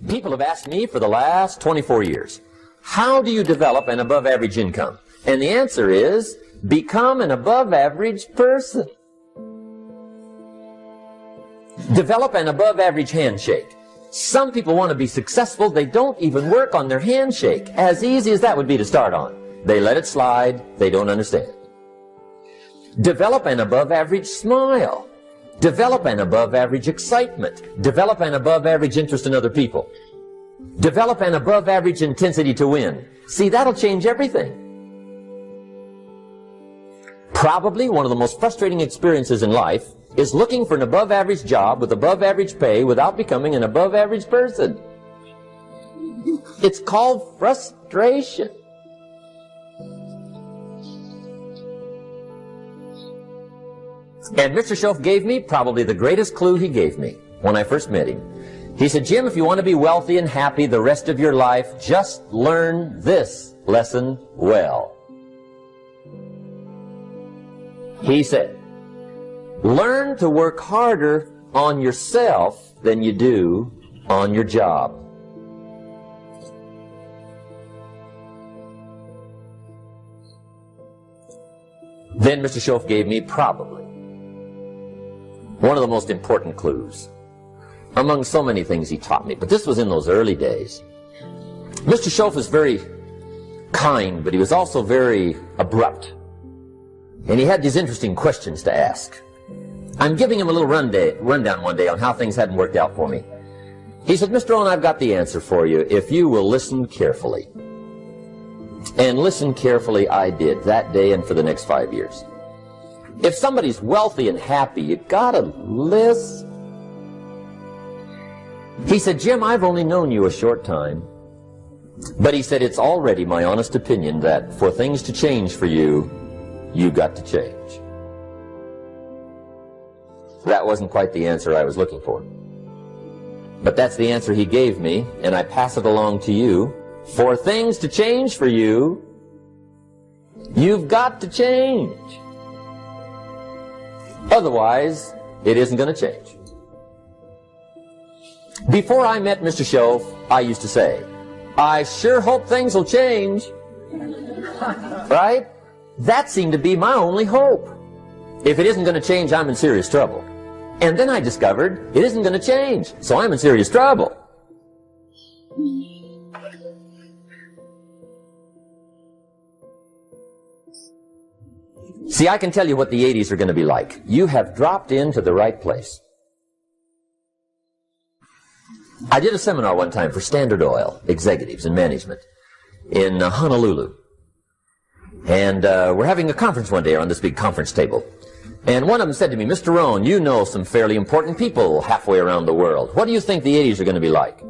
People have asked me for the last 24 years, how do you develop an above-average income? And the answer is, become an above-average person. Develop an above-average handshake. Some people want to be successful, they don't even work on their handshake. As easy as that would be to start on. They let it slide, they don't understand. Develop an above-average smile. Develop an above-average excitement. Develop an above-average interest in other people. Develop an above-average intensity to win. See, that'll change everything. Probably one of the most frustrating experiences in life is looking for an above-average job with above-average pay without becoming an above-average person. It's called frustration. And Mr. Shoaff gave me probably the greatest clue he gave me when I first met him. He said, Jim, if you want to be wealthy and happy the rest of your life, just learn this lesson well. He said, learn to work harder on yourself than you do on your job. Then Mr. Shoaff gave me probably one of the most important clues among so many things he taught me, but this was in those early days. Mr. Shoaff was very kind, but he was also very abrupt. And he had these interesting questions to ask. I'm giving him a little rundown one day on how things hadn't worked out for me. He said, Mr. Rohn, I've got the answer for you if you will listen carefully. And listen carefully I did that day and for the next 5 years. If somebody's wealthy and happy, you gotta listen. He said, Jim, I've only known you a short time. But he said, it's already my honest opinion that for things to change for you, you've got to change. That wasn't quite the answer I was looking for. But that's the answer he gave me, and I pass it along to you. For things to change for you, you've got to change. Otherwise, it isn't going to change. Before I met Mr. Shoaff, I used to say, I sure hope things will change. Right? That seemed to be my only hope. If it isn't going to change, I'm in serious trouble. And then I discovered it isn't going to change, so I'm in serious trouble. See, I can tell you what the 80s are going to be like. You have dropped into the right place. I did a seminar one time for Standard Oil executives and management in Honolulu. And we're having a conference one day on this big conference table. And one of them said to me, Mr. Rohn, you know some fairly important people halfway around the world. What do you think the 80s are going to be like?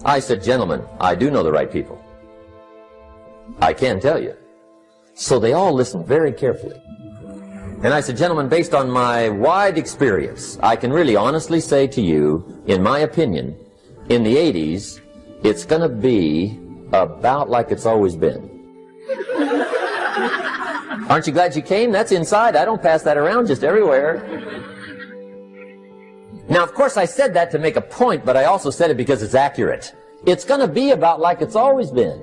I said, gentlemen, I do know the right people. I can tell you. So they all listened very carefully. And I said, gentlemen, based on my wide experience, I can really honestly say to you, in my opinion, in the 80s, it's going to be about like it's always been. Aren't you glad you came? That's inside. I don't pass that around just everywhere. Now, of course, I said that to make a point, but I also said it because it's accurate. It's going to be about like it's always been.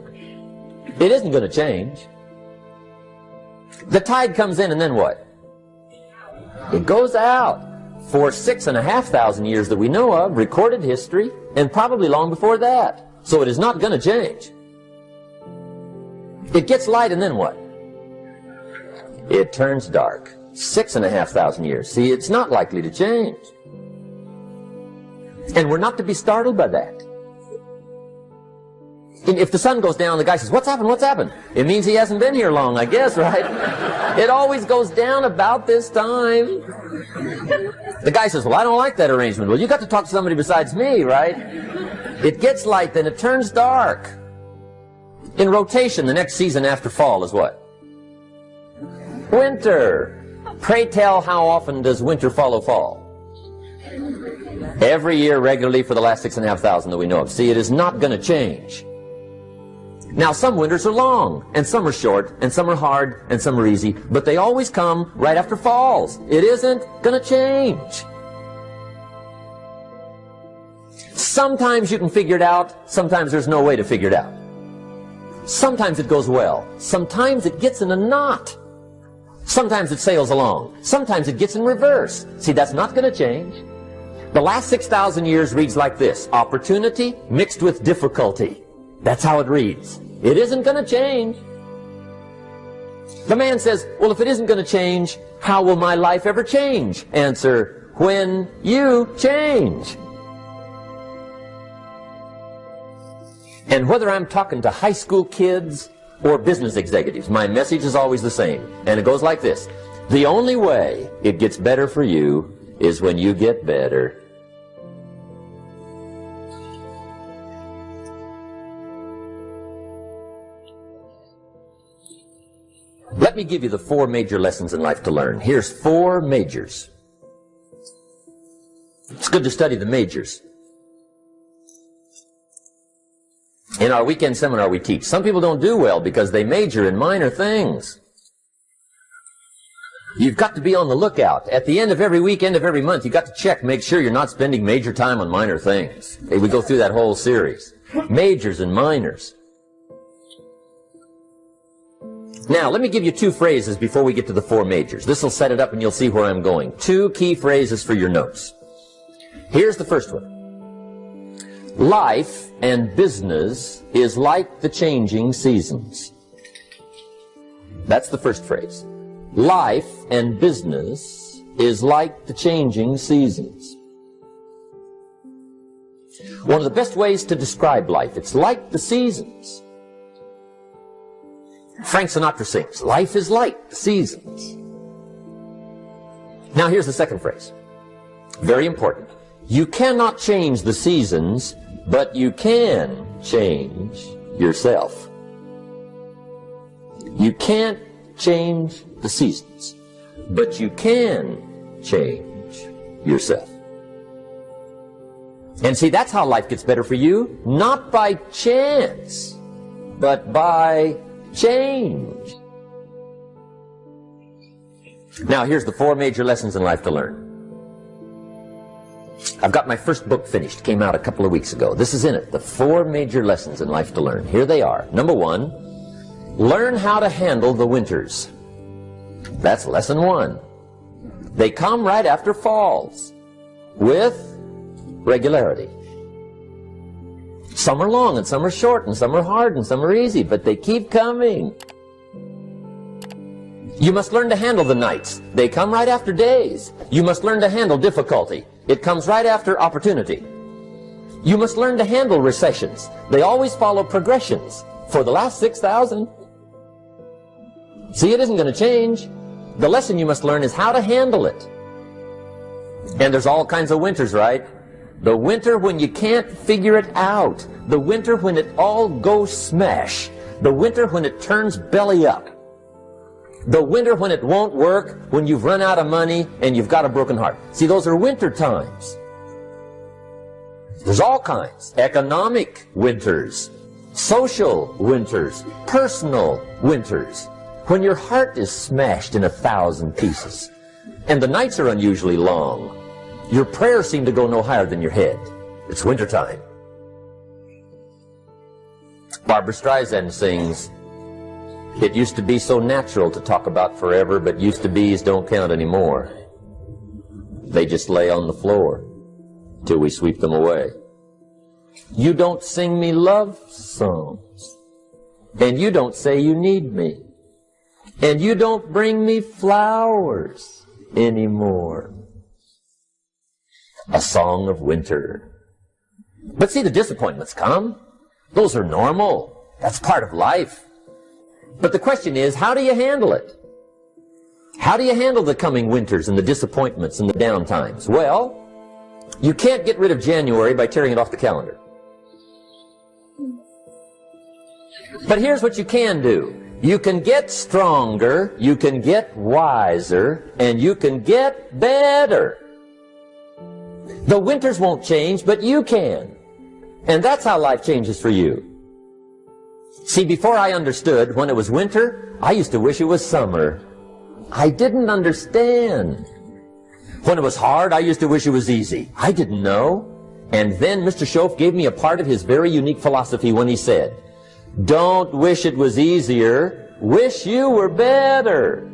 It isn't going to change. The tide comes in, and then what? It goes out. For 6,500 years that we know of, recorded history, and probably long before that. So it is not going to change. It gets light, and then what? It turns dark. 6,500 years. See, it's not likely to change. And we're not to be startled by that. If the sun goes down, the guy says, what's happened, what's happened? It means he hasn't been here long, I guess, right? It always goes down about this time. The guy says, well, I don't like that arrangement. Well, you got to talk to somebody besides me, right? It gets light, then it turns dark. In rotation, the next season after fall is what? Winter. Pray tell, how often does winter follow fall? Every year regularly for the last 6,500 that we know of. See, it is not going to change. Now, some winters are long, and some are short, and some are hard, and some are easy, but they always come right after falls. It isn't going to change. Sometimes you can figure it out, sometimes there's no way to figure it out. Sometimes it goes well, sometimes it gets in a knot. Sometimes it sails along, sometimes it gets in reverse. See, that's not going to change. The last 6,000 years reads like this: opportunity mixed with difficulty. That's how it reads. It isn't going to change. The man says, well, if it isn't going to change, how will my life ever change? Answer, when you change. And whether I'm talking to high school kids or business executives, my message is always the same. And it goes like this: the only way it gets better for you is when you get better. Let me give you the 4 major lessons in life to learn. Here's 4 majors. It's good to study the majors. In our weekend seminar we teach, some people don't do well because they major in minor things. You've got to be on the lookout. At the end of every week, end of every month, you've got to check, make sure you're not spending major time on minor things. Okay, we go through that whole series. Majors and minors. Now, let me give you 2 phrases before we get to the 4 majors. This will set it up and you'll see where I'm going. 2 key phrases for your notes. Here's the first one. Life and business is like the changing seasons. That's the first phrase. Life and business is like the changing seasons. One of the best ways to describe life, it's like the seasons. Frank Sinatra sings, life is like the seasons. Now here's the second phrase. Very important. You cannot change the seasons, but you can change yourself. You can't change the seasons, but you can change yourself. And see, that's how life gets better for you, not by chance, but by change. Now, here's the 4 major lessons in life to learn. I've got my first book finished, came out a couple of weeks ago. This is in it, the 4 major lessons in life to learn. Here they are. Number 1, learn how to handle the winters. That's lesson 1. They come right after falls, with regularity. Some are long and some are short and some are hard and some are easy, but they keep coming. You must learn to handle the nights. They come right after days. You must learn to handle difficulty. It comes right after opportunity. You must learn to handle recessions. They always follow progressions. For the last 6,000. See, it isn't going to change. The lesson you must learn is how to handle it. And there's all kinds of winters, right? The winter when you can't figure it out. The winter when it all goes smash. The winter when it turns belly up. The winter when it won't work, when you've run out of money and you've got a broken heart. See, those are winter times. There's all kinds. Economic winters, social winters, personal winters. When your heart is smashed in 1,000 pieces and the nights are unusually long, your prayers seem to go no higher than your head. It's winter time. Barbra Streisand sings, it used to be so natural to talk about forever, but used to be's don't count anymore. They just lay on the floor till we sweep them away. You don't sing me love songs, and you don't say you need me, and you don't bring me flowers anymore. A song of winter. But see, the disappointments come. Those are normal. That's part of life. But the question is, how do you handle it? How do you handle the coming winters and the disappointments and the down times? Well, you can't get rid of January by tearing it off the calendar. But here's what you can do. You can get stronger, you can get wiser, and you can get better. The winters won't change, but you can. And that's how life changes for you. See, before I understood, when it was winter, I used to wish it was summer. I didn't understand. When it was hard, I used to wish it was easy. I didn't know. And then Mr. Schoaf gave me a part of his very unique philosophy when he said, "Don't wish it was easier, wish you were better."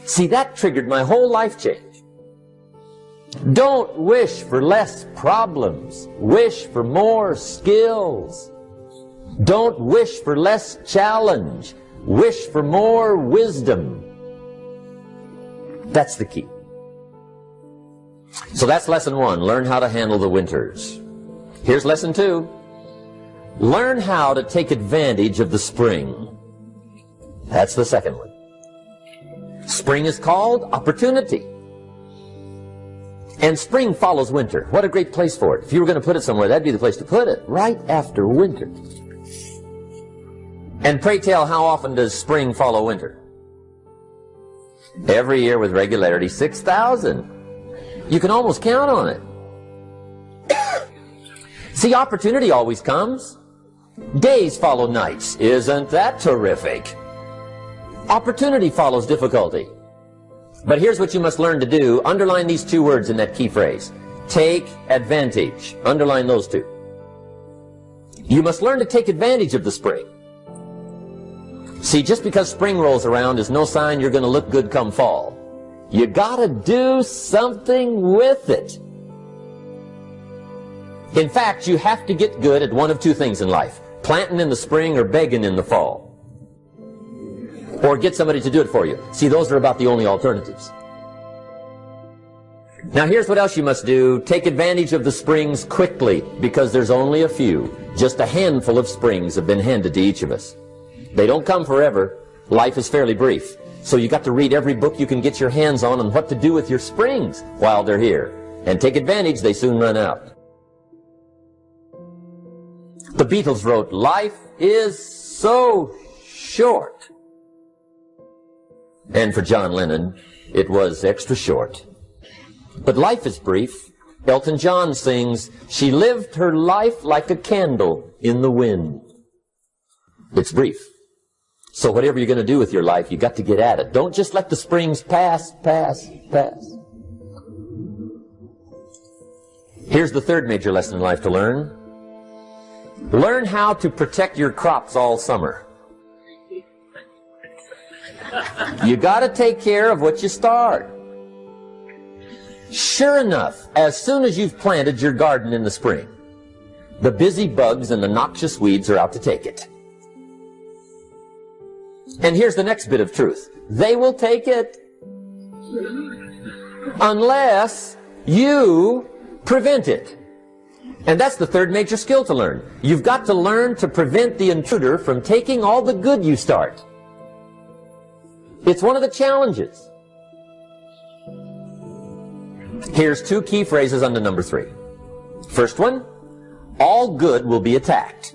See, that triggered my whole life change. Don't wish for less problems, wish for more skills. Don't wish for less challenge, wish for more wisdom. That's the key. So that's lesson 1, learn how to handle the winters. Here's lesson 2, learn how to take advantage of the spring. That's the second one. Spring is called opportunity. And spring follows winter. What a great place for it. If you were going to put it somewhere, that'd be the place to put it, right after winter. And pray tell, how often does spring follow winter? Every year with regularity, 6,000. You can almost count on it. See, opportunity always comes. Days follow nights. Isn't that terrific? Opportunity follows difficulty. But here's what you must learn to do. Underline these 2 words in that key phrase. Take advantage. Underline those 2. You must learn to take advantage of the spring. See, just because spring rolls around is no sign you're going to look good come fall. You gotta do something with it. In fact, you have to get good at one of 2 things in life. Planting in the spring or begging in the fall. Or get somebody to do it for you. See, those are about the only alternatives. Now here's what else you must do. Take advantage of the springs quickly, because there's only a few. Just a handful of springs have been handed to each of us. They don't come forever. Life is fairly brief. So you got to read every book you can get your hands on what to do with your springs while they're here. And take advantage, they soon run out. The Beatles wrote, "Life is so short." And for John Lennon, it was extra short. But life is brief. Elton John sings, "She lived her life like a candle in the wind." It's brief. So whatever you're going to do with your life, you got to get at it. Don't just let the springs pass. Here's the 3rd major lesson in life to learn. Learn how to protect your crops all summer. You got to take care of what you start. Sure enough, as soon as you've planted your garden in the spring, the busy bugs and the noxious weeds are out to take it. And here's the next bit of truth. They will take it unless you prevent it. And that's the 3rd major skill to learn. You've got to learn to prevent the intruder from taking all the good you start. It's one of the challenges. Here's 2 key phrases under number 3. First one, all good will be attacked.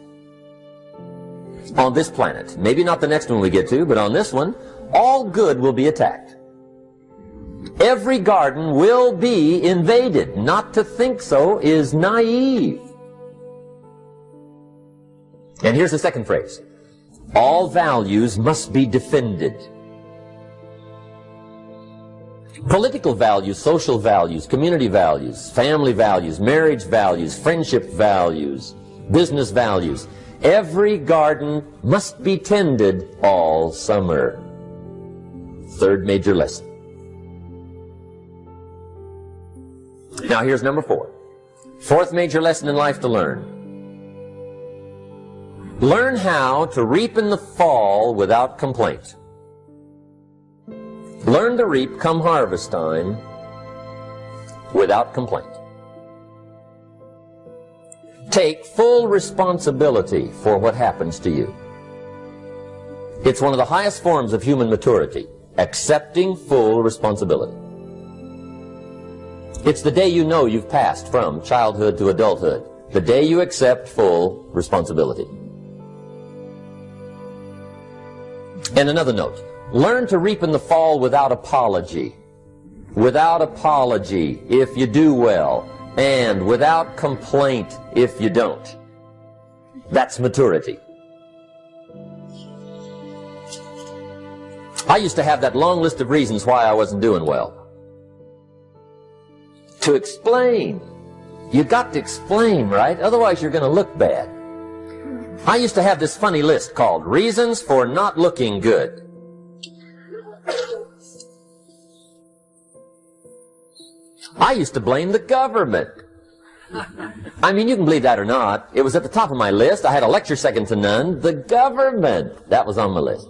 On this planet. Maybe not the next one we get to, but on this one, all good will be attacked. Every garden will be invaded. Not to think so is naive. And here's the second phrase. All values must be defended. Political values, social values, community values, family values, marriage values, friendship values, business values. Every garden must be tended all summer. 3rd major lesson. Now here's number 4. 4th major lesson in life to learn. Learn how to reap in the fall without complaint. Learn to reap come harvest time without complaint. Take full responsibility for what happens to you. It's one of the highest forms of human maturity, accepting full responsibility. It's the day you know you've passed from childhood to adulthood, the day you accept full responsibility. And another note, learn to reap in the fall without apology. Without apology if you do well, and without complaint if you don't. That's maturity. I used to have that long list of reasons why I wasn't doing well. to explain. You got to explain, right? Otherwise you're going to look bad. I used to have this funny list called Reasons for Not Looking Good. I used to blame the government. I mean, you can believe that or not. It was at the top of my list. I had a lecture second to none. The government. That was on my list.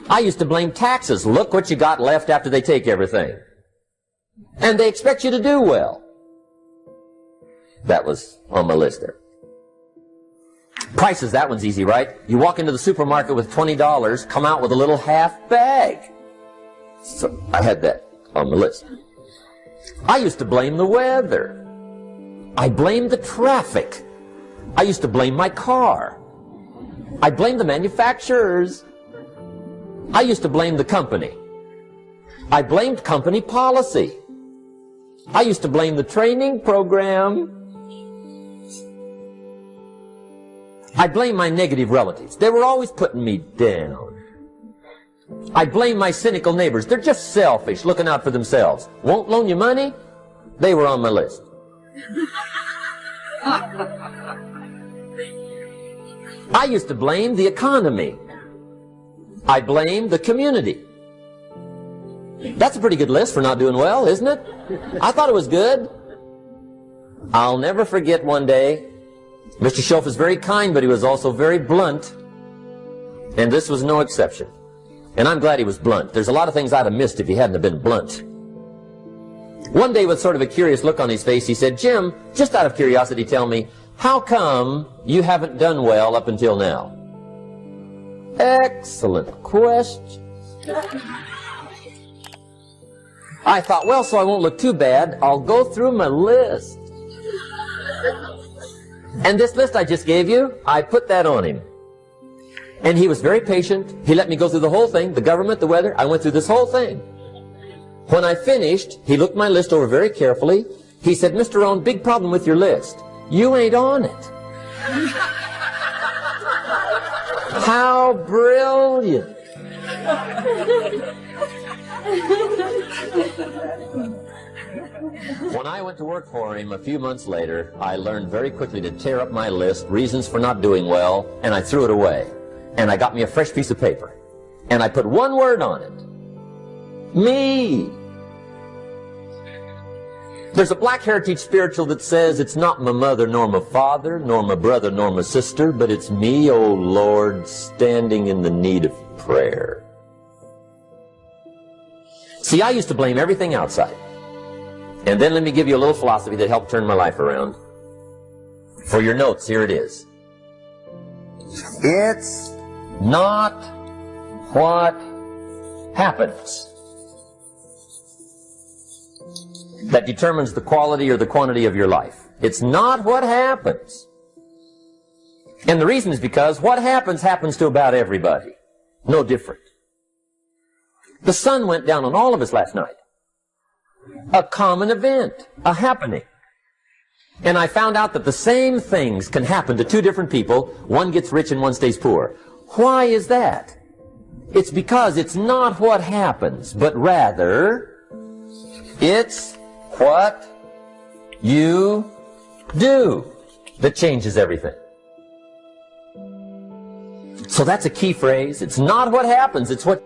I used to blame taxes. Look what you got left after they take everything. And they expect you to do well. That was on my list there. Prices, that one's easy, right? You walk into the supermarket with $20, come out with a little half bag. So I had that on my list. I used to blame the weather. I blamed the traffic. I used to blame my car. I blamed the manufacturers. I used to blame the company. I blamed company policy. I used to blame the training program. I blame my negative relatives. They were always putting me down. I blame my cynical neighbors. They're just selfish, looking out for themselves. Won't loan you money? They were on my list. I used to blame the economy. I blamed the community. That's a pretty good list for not doing well, isn't it? I thought it was good. I'll never forget one day, Mr. Schoaf was very kind, but he was also very blunt. And this was no exception. And I'm glad he was blunt. There's a lot of things I'd have missed if he hadn't have been blunt. One day, with sort of a curious look on his face, he said, Jim, just out of curiosity, tell me, how come you haven't done well up until now? Excellent question. I thought, well, so I won't look too bad, I'll go through my list. And this list I just gave you, I put that on him. And he was very patient. He let me go through the whole thing, the government, the weather. I went through this whole thing. When I finished, he looked my list over very carefully. He said, Mr. Rohn, big problem with your list. You ain't on it. How brilliant. When I went to work for him a few months later, I learned very quickly to tear up my list, reasons for not doing well, and I threw it away. And I got me a fresh piece of paper. And I put one word on it. Me. There's a Black Heritage spiritual that says, it's not my mother nor my father, nor my brother nor my sister, but it's me, oh Lord, standing in the need of prayer. See, I used to blame everything outside. And then let me give you a little philosophy that helped turn my life around. For your notes, here it is. It's not what happens that determines the quality or the quantity of your life. It's not what happens. And the reason is because what happens to about everybody. No different. The sun went down on all of us last night. A common event, a happening. And I found out that the same things can happen to two different people. One gets rich and one stays poor. Why is that? It's because it's not what happens, but rather it's what you do that changes everything. So that's a key phrase. It's not what happens, it's what